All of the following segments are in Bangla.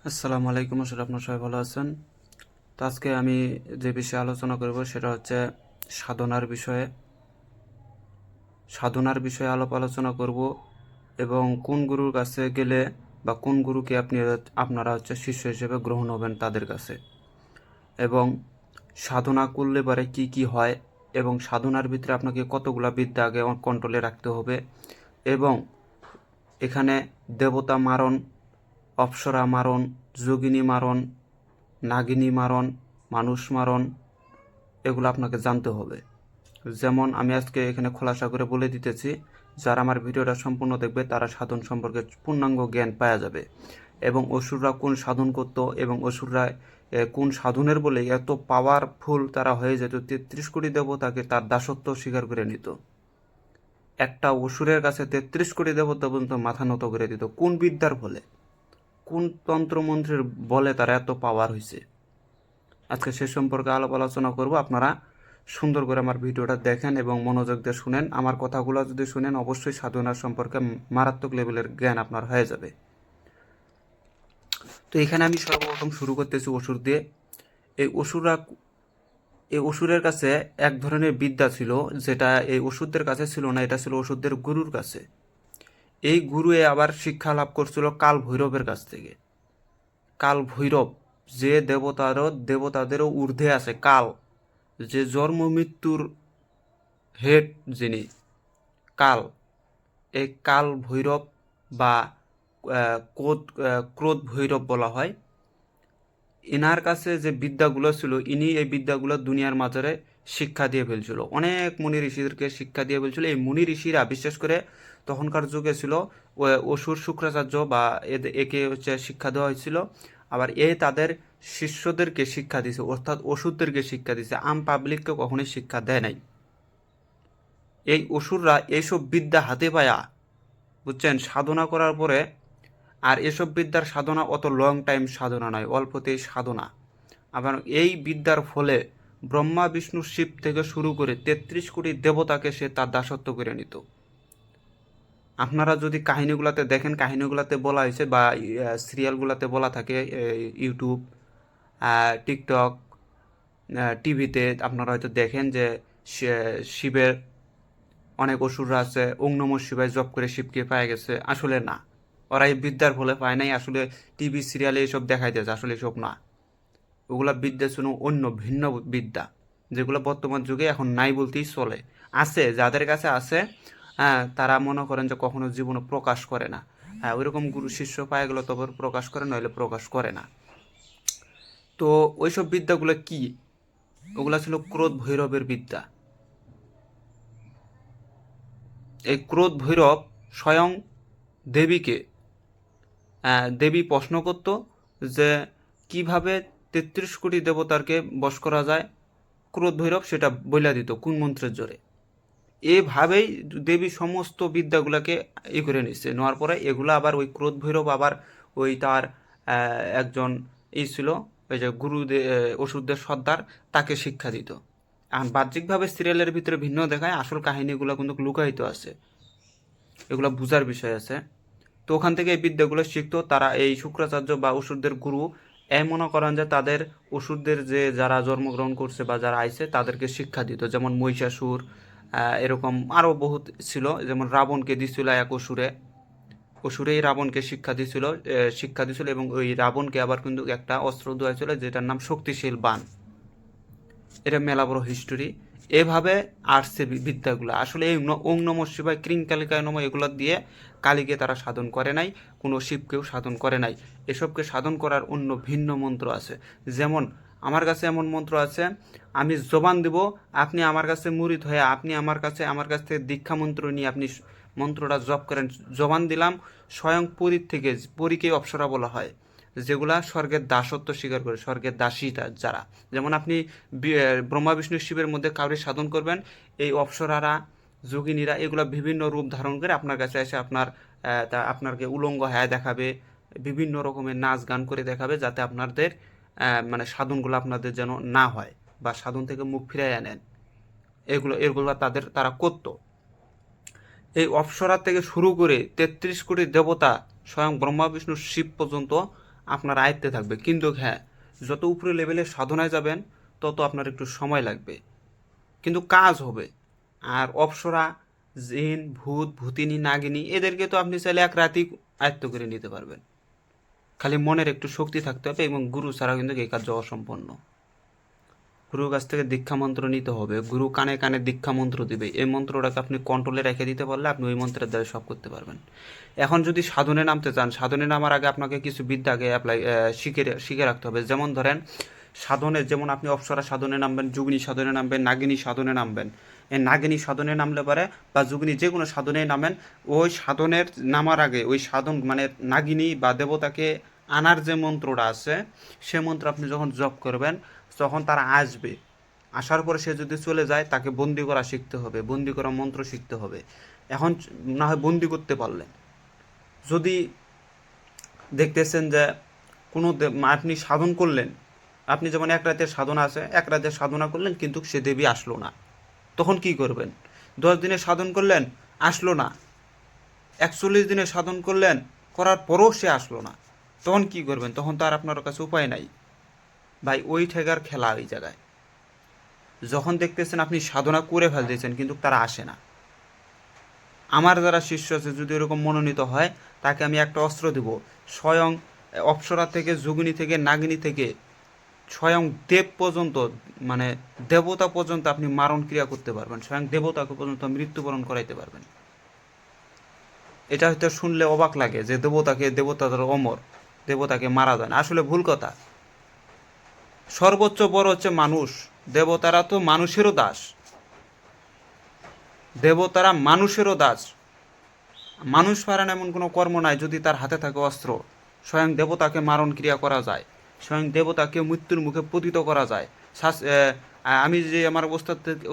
আসসালামু আলাইকুম, আসলে আপনার সবাই ভালো আছেন। তো আজকে আমি যে বিষয়ে আলোচনা করব সেটা হচ্ছে সাধনার বিষয়ে আলাপ আলোচনা করব এবং কোন গুরুর কাছে গেলে বা কোন গুরুকে আপনারা শিষ্য হিসেবে গ্রহণ হবেন তাদের কাছে, এবং সাধনা করলে পরে কি কি হয়, এবং সাধনার ভিতরে আপনাকে কতগুলা বিদ্যা আগে কন্ট্রোলে রাখতে হবে, এবং এখানে দেবতা মারণ, অপ্সরা মারণ, যোগিনী মারণ, নাগিনী মারণ, মানুষ মারণ, এগুলো আপনাকে জানতে হবে। যেমন আমি আজকে এখানে খোলাসা করে বলে দিতেছি, যারা আমার ভিডিওটা সম্পূর্ণ দেখবে তারা সাধন সম্পর্কে পূর্ণাঙ্গ জ্ঞান পাওয়া যাবে, এবং অসুররা কোন সাধন করত এবং অসুররা কোন সাধনের বলে এত পাওয়ারফুল তারা হয়ে যেত, 33 কোটি দেবতাকে তার দাসত্ব স্বীকার করে নিত। একটা অসুরের কাছে 33 কোটি দেবতা পর্যন্ত মাথা নত করে দিত। কোন বিদ্যার বলে, কোন তন্ত্রমন্ত্রের বলে তারা এত পাওয়ার হয়েছে, আজকে সে সম্পর্কে আলাপ আলোচনা করব। আপনারা সুন্দর করে আমার ভিডিওটা দেখেন এবং মনোযোগ দিয়ে শুনেন। আমার কথাগুলো যদি শুনেন অবশ্যই সাধনার সম্পর্কে মারাত্মক লেভেলের জ্ঞান আপনার হয়ে যাবে। তো এখানে আমি সর্বপ্রথম শুরু করতেছি অসুর দিয়ে। এই অসুররা এই অসুরের কাছে এক ধরনের বিদ্যা ছিল, যেটা এই অসুরদের কাছে ছিল না, এটা ছিল অসুরদের গুরুর কাছে। এই গুরু আবার শিক্ষা লাভ করছিল কাল ভৈরবের কাছ থেকে। কাল ভৈরব যে দেবতাদেরও ঊর্ধ্বে আছে, কাল যে জন্ম মৃত্যুর হেড, যিনি কাল, এই কাল ভৈরব বা ক্রোধ ভৈরব বলা হয়, এনার কাছে যে বিদ্যাগুলো ছিল, ইনি এই বিদ্যাগুলো দুনিয়ার মাঝারে শিক্ষা দিয়ে ফেলছিল। অনেক মুনি ঋষিদেরকে শিক্ষা দিয়ে ফেলছিল। এই মুনি ঋষিরা বিশেষ করে তখনকার যুগে ছিল অসুর শুক্রাচার্য, বা একে শিক্ষা দেওয়া হয়েছিল। আবার তাদের শিষ্যদেরকে শিক্ষা দিছে, অর্থাৎ অসুরদেরকে শিক্ষা দিছে। আম পাবলিককে কখনোই শিক্ষা দেয় নাই। এই অসুররা এইসব বিদ্যা হাতে পায়া, বুঝছেন, সাধনা করার পরে, আর এসব বিদ্যার সাধনা অত লং টাইম সাধনা নয়, অল্পতেই সাধনা। আবার এই বিদ্যার ফলে ব্রহ্মা বিষ্ণু শিব থেকে শুরু করে 33 কোটি দেবতাকে সে তার দাসত্ব করে নিত। আপনারা যদি কাহিনীগুলোতে দেখেন, কাহিনীগুলোতে বলা হয়েছে বা সিরিয়ালগুলোতে বলা থাকে, ইউটিউব, টিকটক, টিভিতে আপনারা হয়তো দেখেন যে শিবের অনেক অসুররা আছে, ওং নমঃ শিবায় জপ করে শিবকে পায়ে গেছে। আসলে না, ওরা এই বিদ্যার ফলে পায় নাই। আসলে টিভি সিরিয়ালে এসব দেখাইতেছে, আসলে এসব না। ওগুলা বিদ্যা ছিল অন্য ভিন্ন বিদ্যা, যেগুলো বর্তমান যুগে এখন নাই বলতেই চলে। আছে, যাদের কাছে আছে, হ্যাঁ, তারা মনে করেন যে কখনো জীবনে প্রকাশ করে না। হ্যাঁ, ওইরকম গুরু শিষ্য পায়ে গেল তবে প্রকাশ করে, নইলে প্রকাশ করে না। তো ওইসব বিদ্যাগুলো কি? ওগুলা ছিল ক্রোধ ভৈরবের বিদ্যা। এই ক্রোধ ভৈরব স্বয়ং দেবীকে, দেবী প্রশ্ন করত যে কিভাবে 33 কোটি দেবতারকে বশ করা যায়। ক্রোধ ভৈরব সেটা বইলা দিত কোন মন্ত্রের জোরে। এভাবেই দেবী সমস্ত বিদ্যাগুলোকে করে নিচ্ছে। নেওয়ার পরে এগুলো আবার ওই ক্রোধ ভৈরব আবার ওই তার একজন ছিল, ওই যে অসুরদের সর্দার, তাকে শিক্ষা দিত। আর বাহ্যিকভাবে সিরিয়ালের ভিতরে ভিন্ন দেখায়, আসল কাহিনীগুলো কিন্তু লুকায়িত আছে, এগুলো বুঝার বিষয় আছে। তো ওখান থেকে এই বিদ্যাগুলো শিখতো তারা। এই শুক্রাচার্য বা অসুরদের গুরু মনে করেন যে তাদের অসুরদের যে যারা জন্মগ্রহণ করছে বা যারা আইছে তাদেরকে শিক্ষা দিত। যেমন মহিষাসুর, এরকম আরও বহুত ছিল। যেমন রাবণকে দিছিল এক অসুরেই রাবণকে শিক্ষা দিছিল, এবং ওই রাবণকে আবার কিন্তু একটা অস্ত্র দেওয়া ছিল যেটার নাম শক্তিশীল বাণ। এটা মেলা বড় হিস্টোরি। এভাবে আসছে বিদ্যাগুলো। আসলে এই ওং নমঃ শিবায়, ক্রিং কালিকায় নমঃ, এগুলো দিয়ে কালীকে তারা সাধন করে নাই, কোনো শিবকেও সাধন করে নাই। এসবকে সাধন করার অন্য ভিন্ন মন্ত্র আছে। যেমন আমার কাছে এমন মন্ত্র আছে, আমি জবান দেব, আপনি আমার কাছে মুরিদ হয়ে আপনি আমার কাছ থেকে দীক্ষা মন্ত্র নিয়ে আপনি মন্ত্রটা জপ করেন। জবান দিলাম, স্বয়ং পরীর থেকে, পরীকেই অপ্সরা বলা হয়, যেগুলা স্বর্গের দাসত্ব স্বীকার করে, স্বর্গের দাসী যারা। যেমন আপনি ব্রহ্মা বিষ্ণু শিবের মধ্যে কাউরে সাধন করবেন, এই অপ্সরারা, যোগিনীরা, এগুলো বিভিন্ন রূপ ধারণ করে আপনার কাছে এসে আপনাকে উলঙ্গ হয়ে দেখাবে, বিভিন্ন রকমের নাচ গান করে দেখাবে, যাতে আপনাদের মানে সাধনগুলো আপনাদের যেন না হয় বা সাধন থেকে মুখ ফিরাই আনেন। এগুলো তারা করতো। এই অপ্সরা থেকে শুরু করে 33 কোটি দেবতা, স্বয়ং ব্রহ্মা বিষ্ণু শিব পর্যন্ত আপনার আয়ত্তে থাকবে। কিন্তু হ্যাঁ, যত উপরে লেভেলের সাধনায় যাবেন তত আপনার একটু সময় লাগবে, কিন্তু কাজ হবে। আর অপ্সরা, জিন, ভূত, ভূতিনী, নাগিনী এদেরকে তো আপনি চাইলে এক রাতেই আয়ত্ত করে নিতে পারবেন। খালি মনের একটু শক্তি থাকতে হবে, এবং গুরু ছাড়া কিন্তু এই কার্য অসম্পন্ন। গুরুর কাছ থেকে দীক্ষা মন্ত্র নিতে হবে, গুরু কানে কানে দীক্ষা মন্ত্র দিবে, এই মন্ত্রটাকে আপনি কন্ট্রোলে রেখে দিতে পারলে আপনি ওই মন্ত্রের দ্বারা সব করতে পারবেন। এখন যদি সাধনে নামতে চান, সাধনে নামার আগে আপনাকে কিছু বিদ্যাকে শিখে রাখতে হবে। যেমন ধরেন সাধনে, যেমন আপনি অপ্সরা সাধনে নামবেন, যুগিনী সাধনে নামবেন, নাগিনী সাধনে নামবেন। এই নাগিনী সাধনে নামলে পারে বা যুগিনী যে কোনো সাধনে নামেন, ওই সাধনের নামার আগে ওই সাধন মানে নাগিনী বা দেবতাকে আনার যে মন্ত্রটা আছে, সে মন্ত্র আপনি যখন জপ করবেন তখন তারা আসবে। আসার পরে সে যদি চলে যায়, তাকে বন্দি করা শিখতে হবে, বন্দি করা মন্ত্র শিখতে হবে। এখন না হয় বন্দি করতে পারলেন, যদি দেখতেছেন যে কোনো আপনি সাধন করলেন, আপনি যেমন এক রাতের সাধনা আছে, এক রাতের সাধনা করলেন কিন্তু সে দেবী আসলো না, তখন কি করবেন? 10 দিনের সাধন করলেন, আসলো না। 41 দিনের সাধন করলেন, করার পরও সে আসলো না, তখন কি করবেন? তখন তো আর আপনার কাছে উপায় নাই ভাই। ওই ঠেকার খেলা ওই জায়গায়। যখন দেখতেছেন আপনি সাধনা করে ফেলতেছেন কিন্তু তারা আসে না, আমার যারা শিষ্য আছে যদি এরকম মনোনীত হয়, তাকে আমি একটা অস্ত্র দেব। স্বয়ং অপ্সরা থেকে, যোগিনী থেকে, নাগিনী থেকে স্বয়ং দেব পর্যন্ত, মানে দেবতা পর্যন্ত আপনি মারণ ক্রিয়া করতে পারবেন, স্বয়ং দেবতাকে পর্যন্ত মৃত্যুবরণ করাইতে পারবেন। এটা হয়তো শুনলে অবাক লাগে যে দেবতাদের অমর, দেবতাকে মারা যায় না। আসলে ভুল কথা। সর্বোচ্চ বড় হচ্ছে মানুষ, দেবতারা তো মানুষেরও দাস, দেবতারা মানুষেরও দাস। মানুষ পারেন এমন কোনো কর্ম নাই যদি তার হাতে থাকে অস্ত্র। স্বয়ং দেবতাকে মারণ ক্রিয়া করা যায়, স্বয়ং দেবতাকে মৃত্যুর মুখে পতিত করা যায়। আমি যে আমার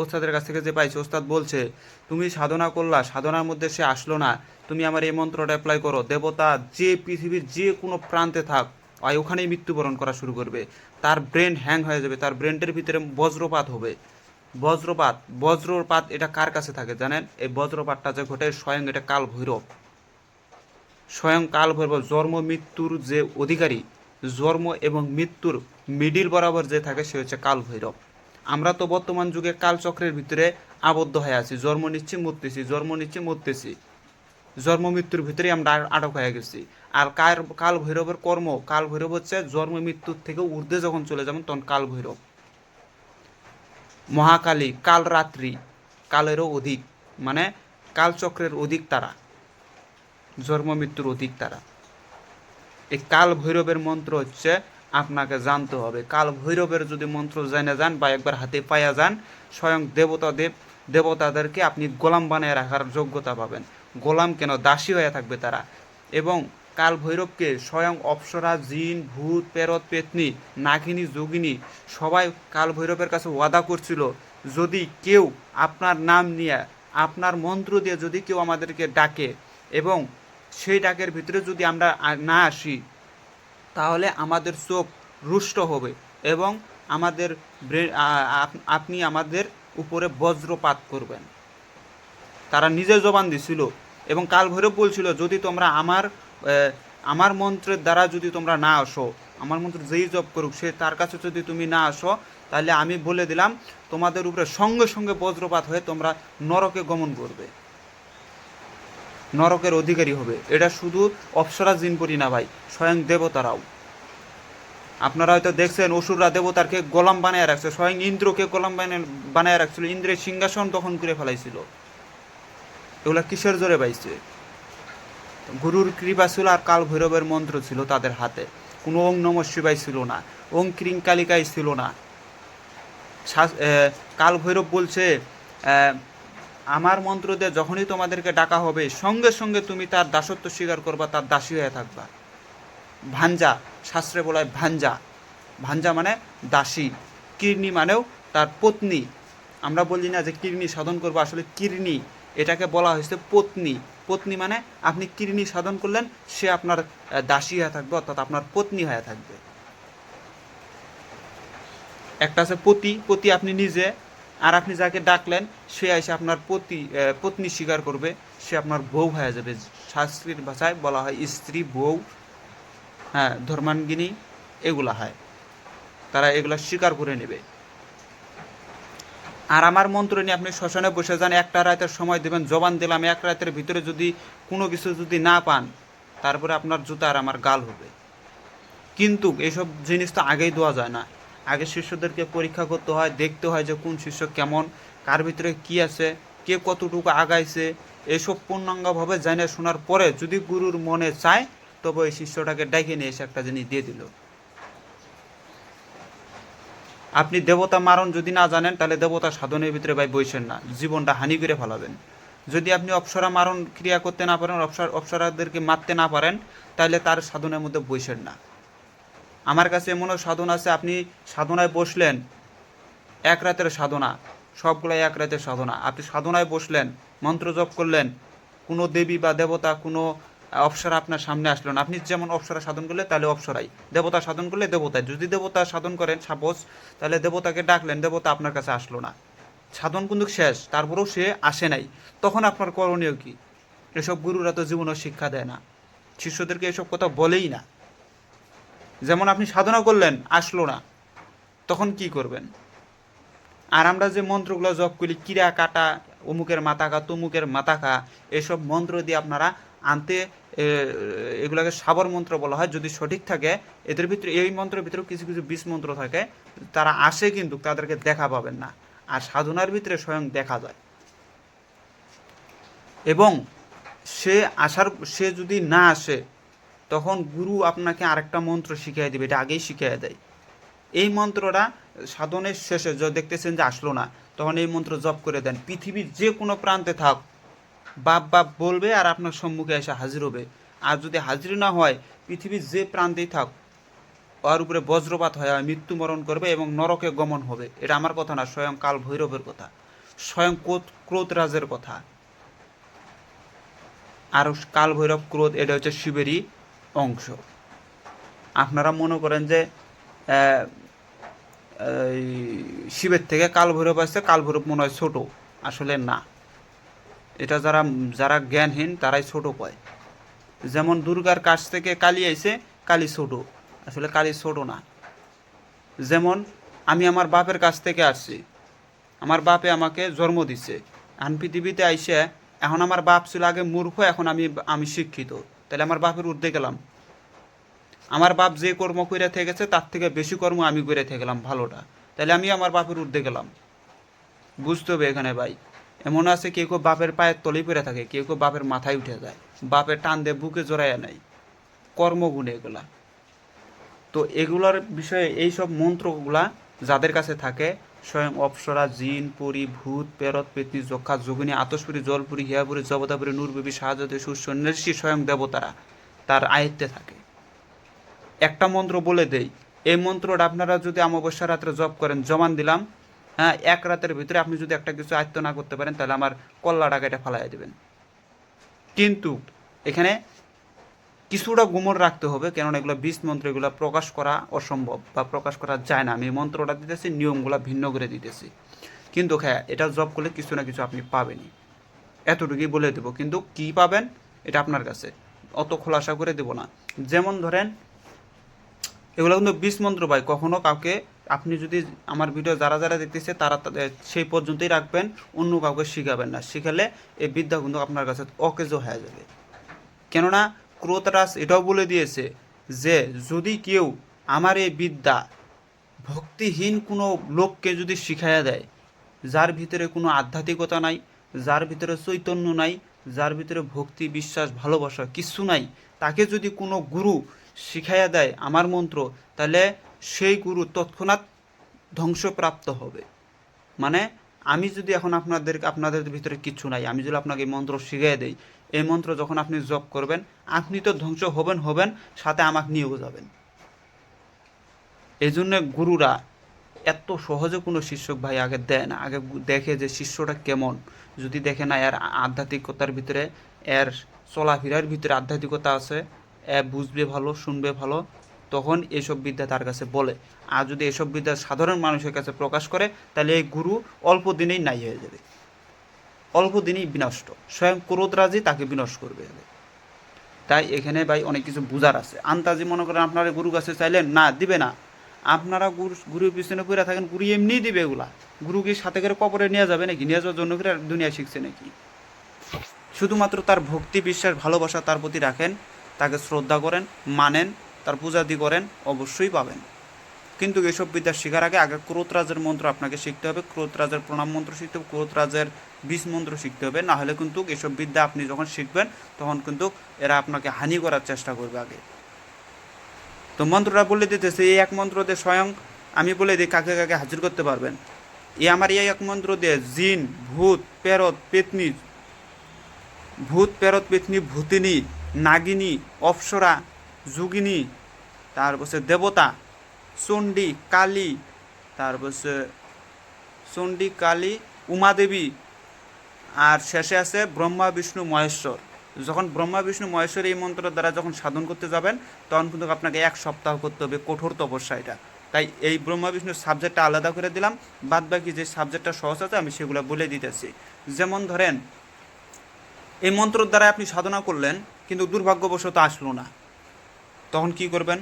ওস্তাদের কাছ থেকে যে পাইছি, ওস্তাদ বলছে তুমি সাধনা করলা, সাধনার মধ্যে সে আসলো না, তুমি আমার এই মন্ত্রটা অ্যাপ্লাই করো, দেবতা যে পৃথিবীর যে কোনো প্রান্তে থাক, ওখানেই মৃত্যুবরণ করা শুরু করবে। তার ব্রেন হ্যাং হয়ে যাবে, তার ব্রেনটের ভিতরে বজ্রপাত হবে। বজ্রপাত এটা কার কাছে থাকে জানেন? এই বজ্রপাতটা যে ঘটে, স্বয়ং এটা কাল ভৈরব। স্বয়ং কাল ভৈরব জন্ম মৃত্যুর যে অধিকারী, জন্ম এবং মৃত্যুর মিডিল বরাবর যে থাকে সে হচ্ছে কাল ভৈরব। আমরা তো বর্তমান যুগে কালচক্রের ভিতরে আবদ্ধ হয়ে আছি, জন্ম নিচ্ছি মরতেছি, জন্ম নিচ্ছি মরতেছি, জন্ম মৃত্যুর ভিতরে আমরা আটক হয়ে গেছি। আর কাল ভৈরবের কর্ম, কাল ভৈরব হচ্ছে জন্ম মৃত্যুর থেকে ঊর্ধ্বে যখন চলে যাবেন তখন কাল ভৈরব। মহাকালী কাল রাত্রি, কালেরও অধিক, মানে কালচক্রের অধিক তারা, জন্ম মৃত্যুর অধিক তারা। এই কাল ভৈরবের মন্ত্র হচ্ছে আপনাকে জানতে হবে। কাল ভৈরবের যদি মন্ত্র জেনে যান বা একবার হাতে পাইয়া যান, স্বয়ং দেবতাদেরকে আপনি গোলাম বানিয়ে রাখার যোগ্যতা পাবেন। গোলাম কেন, দাসী হয়ে থাকবে তারা। এবং কাল ভৈরবকে স্বয়ং অপ্সরা, জিন, ভূত, পেরত, পেতনি, নাগিনী, যোগিনী সবাই কাল ভৈরবের কাছে ওয়াদা করছিল, যদি কেউ আপনার নাম নিয়ে, আপনার মন্ত্র দিয়ে যদি কেউ আমাদেরকে ডাকে এবং সেই ডাকের ভিতরে যদি আমরা না আসি, তাহলে আমাদের চোখ রুষ্ট হবে এবং আমাদের আপনি আমাদের উপরে বজ্রপাত করবেন। তারা নিজে জবান দিছিল। এবং কাল ভৈরব বলছিল, যদি তোমরা আমার মন্ত্রের দ্বারা যদি তোমরা না আসো, আমার মন্ত্র যেই জপ করুক সে তার কাছে যদি তুমি না আসো, তাহলে আমি বলে দিলাম তোমাদের উপরে সঙ্গে সঙ্গে বজ্রপাত হয়ে তোমরা নরকে গমন করবে, নরকের অধিকারী হবে। এটা শুধু অপ্সরা জিনপরি না ভাই, স্বয়ং দেবতারাও। আপনারা হয়তো দেখছেন অসুররা দেবতারকে গোলাম বানিয়ে রাখছে, স্বয়ং ইন্দ্রকে গোলাম বানিয়ে রাখছিল, ইন্দ্রের সিংহাসন দখল করে ফেলাইছিল। এগুলা কিসের জোরে পাইছে? গুরুর কৃপা ছিল আর কাল ভৈরবের মন্ত্র ছিল তাদের হাতে। কোনো ওং নম শিবাই ছিল না, ওং ক্রিং কালিকাই ছিল না। কাল ভৈরব বলছে, আমার মন্ত্র দিয়ে যখনই তোমাদেরকে ডাকা হবে সঙ্গে সঙ্গে তুমি তার দাসত্ব স্বীকার করবা, তার দাসী হয়ে থাকবা। ভাঞ্জা, শাস্ত্রে বলা হয় ভাঞ্জা, ভাঞ্জা মানে দাসী। কীর্ণি মানেও তার পত্নী। আমরা বলি না যে কীর্ণি সাধন করবো, আসলে কীর্ণি এটাকে বলা হয়েছে পত্নী। পত্নী মানে আপনি কীর্ণি সাধন করলেন, সে আপনার দাসী হয়ে থাকবে, অর্থাৎ আপনার পত্নী হয়ে থাকবে। একটা আছে পতি, পতি আপনি নিজে, আর আপনি যাকে ডাকলেন সে এসে আপনার পত্নী স্বীকার করবে, সে আপনার বউ হয়ে যাবে। শাস্ত্রীর ভাষায় বলা হয় স্ত্রী, বউ। হ্যাঁ ধর্মাঙ্গিনী এগুলা হয়, তারা এগুলা স্বীকার করে নেবে। আর আমার মন্ত্র নিয়ে আপনি শ্মশানে বসে যান, একটা রাতের সময় দেবেন, জবান দিলাম এক রাতের ভিতরে যদি কোনো কিছু যদি না পান, তারপরে আপনার জুতা আর আমার গাল হবে। কিন্তু এইসব জিনিস তো আগেই দেওয়া যায় না, আগে শিষ্যদেরকে পরীক্ষা করতে হয়, দেখতে হয় যে কোন শিষ্য কেমন, কার ভিতরে কি আছে, কে কতটুকু আগাইছে, এসব পূর্ণাঙ্গভাবে জেনে শোনার পরে যদি গুরুর মনে চায় তবে ওই শিষ্যটাকে ডেকে নিয়ে এসে একটা জিনিস দিয়ে দিল। আপনি দেবতা মারণ যদি না জানেন তাহলে দেবতা সাধনের ভিতরে ভাই বইসেন না, জীবনটা হানি করে ফেলাবেন। যদি আপনি অপ্সরা মারণ ক্রিয়া করতে না পারেন, অপ্সরাদেরকে মারতে না পারেন, তাহলে তার সাধনের মধ্যে বইসেন না। আমার কাছে এমনও সাধন আছে, আপনি সাধনায় বসলেন, এক রাতের সাধনা, সবগুলাই এক রাতের সাধনা, আপনি সাধনায় বসলেন, মন্ত্র জপ করলেন, কোনো দেবী বা দেবতা কোনো অপ্সরা আপনার সামনে আসলো না, আপনি যেমন অপ্সরা সাধন করলে তাহলে অপ্সরাই, দেবতা সাধন করলে দেবতায়, যদি দেবতা সাধন করেন সাপোজ, তাহলে দেবতাকে ডাকলেন, দেবতা আপনার কাছে আসলো না, সাধন কিন্তু শেষ, তারপরেও সে আসে নাই, তখন আপনার করণীয় কি? এসব গুরুরা তো জীবনও শিক্ষা দেয় না, শিষ্যদেরকে এসব কথা বলেই না। যেমন আপনি সাধনা করলেন, আসলো না, তখন কি করবেন? আর আমরা যে মন্ত্রগুলো জপ করি, কিরা কাটা, অমুকের মাথা খা, তমুকের মাথা খা, এসব মন্ত্র দিয়ে আপনারা আনতে, এগুলোকে সাবর মন্ত্র বলা হয়, যদি সঠিক থাকে। এদের ভিতরে, এই মন্ত্রের ভিতরে কিছু কিছু বিষ মন্ত্র থাকে, তারা আসে কিন্তু তাদেরকে দেখা পাবেন না, আর সাধনার ভিতরে স্বয়ং দেখা যায়। এবং সে যদি না আসে, তখন গুরু আপনাকে আরেকটা মন্ত্র শিখিয়ে দেবে, এটা আগেই শিখিয়ে দেয়। এই মন্ত্রটা সাধনের শেষে দেখতেছেন যে আসলো না, তখন এই মন্ত্র জপ করে দেন, পৃথিবীর যে কোনো প্রান্তে থাক, বাপ বাপ বলবে আর আপনার সম্মুখে এসে হাজির হবে। আর যদি হাজির না হয়, পৃথিবীর যে প্রান্তেই থাক, ওর উপরে বজ্রপাত হয়, মৃত্যুবরণ করবে এবং নরকে গমন হবে। এটা আমার কথা না, স্বয়ং কাল ভৈরবের কথা, স্বয়ং ক্রোধরাজের কথা। আর কাল ভৈরব ক্রোধ এটা হচ্ছে শিবেরই অংশ। আপনারা মনে করেন যে শিবের থেকে কাল ভৈরব আসছে, কাল ভৈরব মনে হয় ছোটো, আসলে না, এটা যারা জ্ঞানহীন তারাই ছোট পায়। যেমন দুর্গার কাছ থেকে কালী আইছে, কালী ছোট, আসলে কালী ছোট না। যেমন আমি আমার বাপের কাছ থেকে আসছি, আমার বাপে আমাকে জন্ম দিচ্ছে, এখন পৃথিবীতে আইসে, এখন আমার বাপ ছিল আগে মূর্খ, এখন আমি শিক্ষিত, তাহলে আমার বাপের ঊর্ধ্বে গেলাম। আমার বাপ যে কর্ম করে থেকেছে তার থেকে বেশি কর্ম আমি করে থেকেলাম ভালোটা, তাহলে আমি আমার বাপের ঊর্ধ্বে গেলাম। বুঝতে হবে এখানে ভাই, এমন আছে কেউ কেউ বাপের পায়ের তলেই পড়ে থাকে, কেউ কেউ বাপের মাথায় উঠে যায়, বাপের টান দিয়ে বুকে জড়াইয়া নেয়, কর্মগুণে এগুলা। তো এগুলার বিষয়ে এইসব মন্ত্রগুলা যাদের কাছে থাকে, স্বয়ং অপ্সরা, জিন, পরি, ভূত, পেরত, পেতনি, যক্ষা, যোগিনী, আতসপুরী, জলপুরী, হিয়াপুরী, জবতাপুরী, নূরবেবী, শাহজাদী, সূর্য, নৃষি, স্বয়ং দেবতারা তার আয়ত্তে থাকে। একটা মন্ত্র বলে দেই, এই মন্ত্রটা আপনারা যদি অমাবস্যা রাত্রে জপ করেন, জমান দিলাম, হ্যাঁ, এক রাতের ভিতরে আপনি যদি একটা কিছু আয়ত্ত না করতে পারেন, তাহলে আমার কল্লাটাকে এটা ফালাই দেবেন। কিন্তু এখানে কিছুটা গুমর রাখতে হবে, কেননা এগুলো বিষ মন্ত্র, এগুলো প্রকাশ করা অসম্ভব বা প্রকাশ করা যায় না। আমি মন্ত্রটা দিতেছি, নিয়মগুলো ভিন্ন করে দিতেছি, কিন্তু হ্যাঁ, এটা জব করলে কিছু না কিছু আপনি পাবেনই, এতটুকুই বলে দেবো। কিন্তু কি পাবেন এটা আপনার কাছে, অত খোলাসা করে দেব না। যেমন ধরেন, এগুলো কিন্তু বিষ মন্ত্র ভাই, কখনো কাউকে, আপনি যদি আমার ভিডিও যারা যারা দেখতেছে তারা সেই পর্যন্তই রাখবেন, অন্য কাউকে শিখাবেন না, শিখালে এই বিদ্যা কিন্তু আপনার কাছে অকেজ হয়ে যাবে। কেননা ক্রোধরাজ এটাও বলে দিয়েছে যে যদি কেউ আমার এই বিদ্যা ভক্তিহীন কোনো লোককে যদি শিখাইয়া দেয়, যার ভিতরে কোনো আধ্যাত্মিকতা নাই, যার ভিতরে চৈতন্য নাই, যার ভিতরে ভক্তি, বিশ্বাস, ভালোবাসা কিছু নাই, তাকে যদি কোনো গুরু শিখাইয়া দেয় আমার মন্ত্র, তাহলে সেই গুরু তৎক্ষণাৎ ধ্বংসপ্রাপ্ত হবে। মানে আমি যদি এখন আপনাদের ভিতরে কিছু নাই, আমি যদি আপনাকে এই মন্ত্র শিখিয়ে দেই, এই মন্ত্র যখন আপনি জপ করবেন, আপনি তো ধ্বংস হবেন, সাথে আমাকে নিয়েও যাবেন। এই জন্য গুরুরা এত সহজে কোনো শিষ্যক ভাই আগে দেয় না, আগে দেখে যে শিষ্যটা কেমন। যদি দেখে না এর আধ্যাত্মিকতার ভিতরে, এর চলাফেরার ভিতরে আধ্যাত্মিকতা আছে, এ বুঝবে ভালো, শুনবে ভালো, তখন এইসব বিদ্যা তার কাছে বলে। আর যদি এসব বিদ্যা সাধারণ মানুষের কাছে প্রকাশ করে, তাহলে এই গুরু অল্প দিনেই নাই হয়ে যাবে, অল্প দিনেই বিনষ্ট, স্বয়ং ক্রোধরাজই তাকে বিনষ্ট করবে। তাই এখানে ভাই অনেক কিছু বুঝার আছে। আন্তাজি মনে করেন আপনারা গুরু কাছে চাইলেন, না দিবে না। আপনারা গুরুর পিছনে পড়ে থাকেন, গুরু এমনিই দিবে এগুলা। গুরু কি সাথে করে কবরে নিয়ে যাবে নাকি? নিয়ে যাওয়ার জন্য করে দুনিয়া শিখছে নাকি? শুধুমাত্র তার ভক্তি, বিশ্বাস, ভালোবাসা তার প্রতি রাখেন, তাকে শ্রদ্ধা করেন, মানেন, তার পূজাদি করেন, অবশ্যই পাবেন। কিন্তু এসব বিদ্যা শেখার আগে ক্রোধরাজের মন্ত্র আপনাকে শিখতে হবে, ক্রোধরাজের প্রণাম মন্ত্র শিখতে হবে, ক্রোধরাজের বীজ মন্ত্র শিখতে হবে। না হলে কিন্তু এসব বিদ্যা আপনি যখন শিখবেন তখন কিন্তু এরা আপনাকে হানি করার চেষ্টা করবে আগে। তো মন্ত্রটা বলে দিতেছে, এই এক মন্ত্র দিয়ে স্বয়ং আমি বলে দিই কাকে কাকে হাজির করতে পারবেন। আমার এই এক মন্ত্র দিয়ে জিন, ভূত, পেতনি, ভূতিনী, নাগিনী, অপ্সরা, যোগিনী, তারপর দেবতা, চণ্ডী, কালী, তারপর চণ্ডী, কালী, উমাদেবী, আর শেষে আছে ব্রহ্মা, বিষ্ণু, মহেশ্বর। যখন ব্রহ্মা, বিষ্ণু, মহেশ্বর এই মন্ত্রের দ্বারা যখন সাধন করতে যাবেন তখন কিন্তু আপনাকে 1 সপ্তাহ করতে হবে কঠোর তপস্যা। এটা তাই এই ব্রহ্মা বিষ্ণুর সাবজেক্টটা আলাদা করে দিলাম, বাদ বাকি যে সাবজেক্টটা সহজ আছে আমি সেগুলো বলে দিতেছি। যেমন ধরেন এই মন্ত্রের দ্বারা আপনি সাধনা করলেন কিন্তু দুর্ভাগ্যবশত আসলো না, তখন কি করবেন?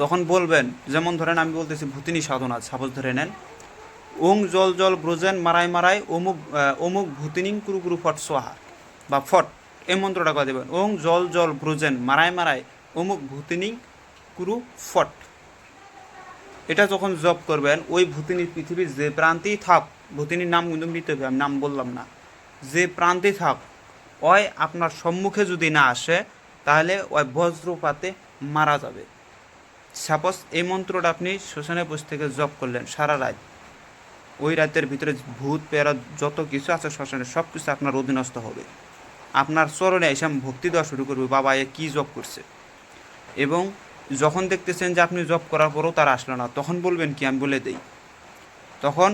তখন বলবেন, যেমন ধরেন আমি বলতেছি ভূতিনী সাধনা, সাপোজ ধরে নেন, ওং জল জল ব্রজেন মারাই মারাই অমুক অমুক ভূতিনিং কুরু কুরু ফট সোহা বা ফট, এই মন্ত্রটা করে দেবেন, ওং জল জল ব্রজেন মারাই মারাই অমুক ভূতিনিং কুরু ফট। এটা যখন জপ করবেন ওই ভূতিনীর পৃথিবীর যে প্রান্তেই থাক, ভূতিনীর নাম কিন্তু নিতে হবে, আমি নাম বললাম না, যে প্রান্তে থাক ওই আপনার সম্মুখে যদি না আসে তাহলে ওই বজ্রপাতে মারা যাবে। সাপোজ এই মন্ত্রটা আপনি শ্মশানে বসে থেকে জপ করলেন সারা রাত, ওই রাতের ভিতরে ভূত পেরা যত কিছু আছে শ্মশানে সব কিছু আপনার অধীনস্থ হবে, আপনার চরণে এসে ভক্তি দেওয়া শুরু করবে, বাবা এ কী জপ করছে। এবং যখন দেখতেছেন যে আপনি জপ করার পরও তার আসলো না, তখন বলবেন কি, আমি বলে দেই। তখন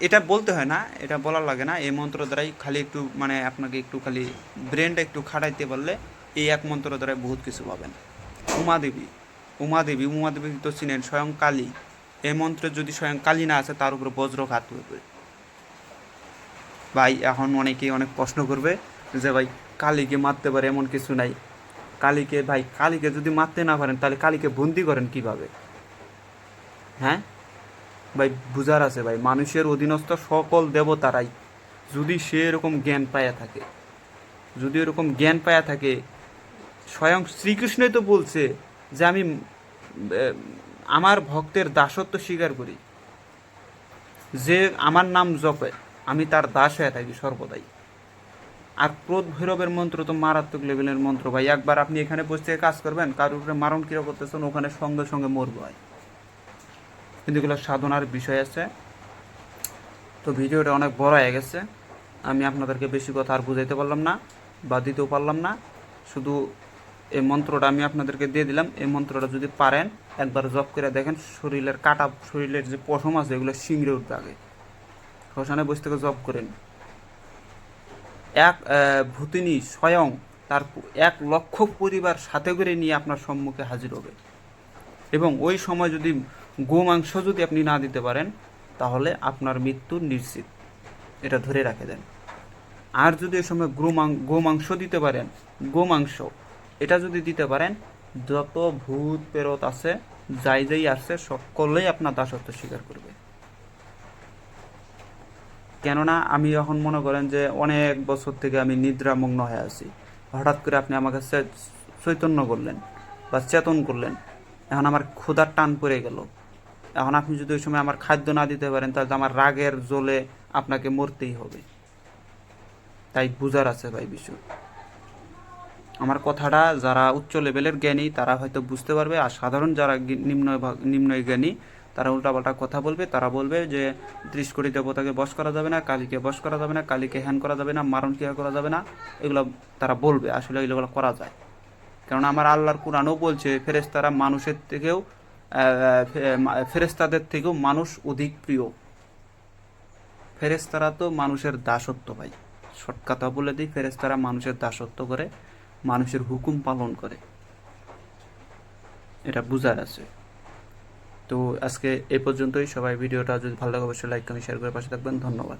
এটা বলতে হয় না, এটা বলার লাগে না, এই মন্ত্র দ্বারাই খালি একটু মানে আপনাকে একটু খালি ব্রেনটা একটু খাটাইতে পারলে এই এক মন্ত্র দ্বারাই বহুত কিছু পাবেন। উমাদেবী তো চিনেন, স্বয়ং কালী। এই মন্ত্রে যদি স্বয়ং কালী না আছে তার উপরে বজ্রঘাত করবে। ভাই এখন অনেকেই অনেক প্রশ্ন করবে যে ভাই কালীকে মারতে পারে এমন কিছু নাই। কালীকে যদি মারতে না পারেন তাহলে কালীকে বন্দি করেন কিভাবে? হ্যাঁ ভাই, বুঝার আছে ভাই, মানুষের অধীনস্থ সকল দেবতারাই যদি সে এরকম জ্ঞান পায়া থাকে, স্বয়ং শ্রীকৃষ্ণই তো বলছে যে আমি আমার ভক্তের দাসত্ব স্বীকার করি, যে আমার নাম জপে আমি তার দাস হয়ে থাকি সর্বদাই। আর ক্রোধ ভৈরবের মন্ত্র তো মারাত্মক লেভেলের মন্ত্র ভাই, একবার আপনি এখানে বসে থেকে কাজ করবেন, কারোর উপরে মারণ ক্রিয়া করতেছেন, ওখানে সঙ্গে সঙ্গে মরবো হয়। কিন্তু এগুলো সাধনার বিষয় আছে। তো ভিডিওটা অনেক বড় হয়ে গেছে, আমি আপনাদেরকে বেশি কথা আর বুঝাইতে পারলাম না বা দিতেও পারলাম না। শুধু এই মন্ত্রটা আমি আপনাদেরকে দিয়ে দিলাম, এই মন্ত্রটা যদি পারেন একবার জপ করে দেখেন, শরীরের যে পশম আছে এগুলো শিংড়ে উঠবে আগে। শ্মশানে বসে থেকে জপ করেন, এক ভূতিনী স্বয়ং তার 1,00,000 পরিবার সাথে করে নিয়ে আপনার সম্মুখে হাজির হবে। এবং ওই সময় যদি গোমাংস যদি আপনি না দিতে পারেন তাহলে আপনার মৃত্যু নিশ্চিত, এটা ধরে রাখে দেন। আর যদি এই সময় গোমাংস দিতে পারেন, গোমাংস এটা যদি দিতে পারেন, যত ভূত প্রেরত আছে যাই আসছে সকলেই আপনার দাসত্ব স্বীকার করবে। কেননা আমি এখন মনে করেন যে অনেক বছর থেকে আমি নিদ্রামগ্ন হয়ে আছি, হঠাৎ করে আপনি আমার কাছে চৈতন্য করলেন বা চেতন করলেন, এখন আমার ক্ষুধার টান পড়ে গেল। এখন আপনি যদি ওই সময় আমার খাদ্য না দিতে পারেন তাহলে আমার রাগের জ্বলে আপনাকে মরতেই হবে। তাই বুঝার আছে ভাই বিষয়। আমার কথাটা যারা উচ্চ লেভেলের জ্ঞানী তারা হয়তো বুঝতে পারবে, আর সাধারণ যারা নিম্ন জ্ঞানী তারা উল্টাপাল্টা কথা বলবে। তারা বলবে যে 30 কোটি দেবতাকে বশ করা যাবে না, কালীকে বশ করা যাবে না, কালীকে হ্যান করা যাবে না, মারণ ক্রিয়া করা যাবে না, এগুলো তারা বলবে। আসলে এগুলো করা যায়, কারণ আমার আল্লাহর কুরআনও বলছে ফেরেশতারা মানুষের থেকেও ফেরেশতাদের থেকেও মানুষ অধিক প্রিয়। ফেরেশতারা তো মানুষের দাসত্ব ভাই, শর্ট কথা বলে দিই, ফেরেশতারা মানুষের দাসত্ব করে, মানুষের হুকুম পালন করে, এটা বুঝার আছে। তো আজকে এই পর্যন্তই। সবাই ভিডিওটা যদি ভালো লাগে অবশ্যই লাইক কমেন্ট শেয়ার করে পাশে থাকবেন। ধন্যবাদ।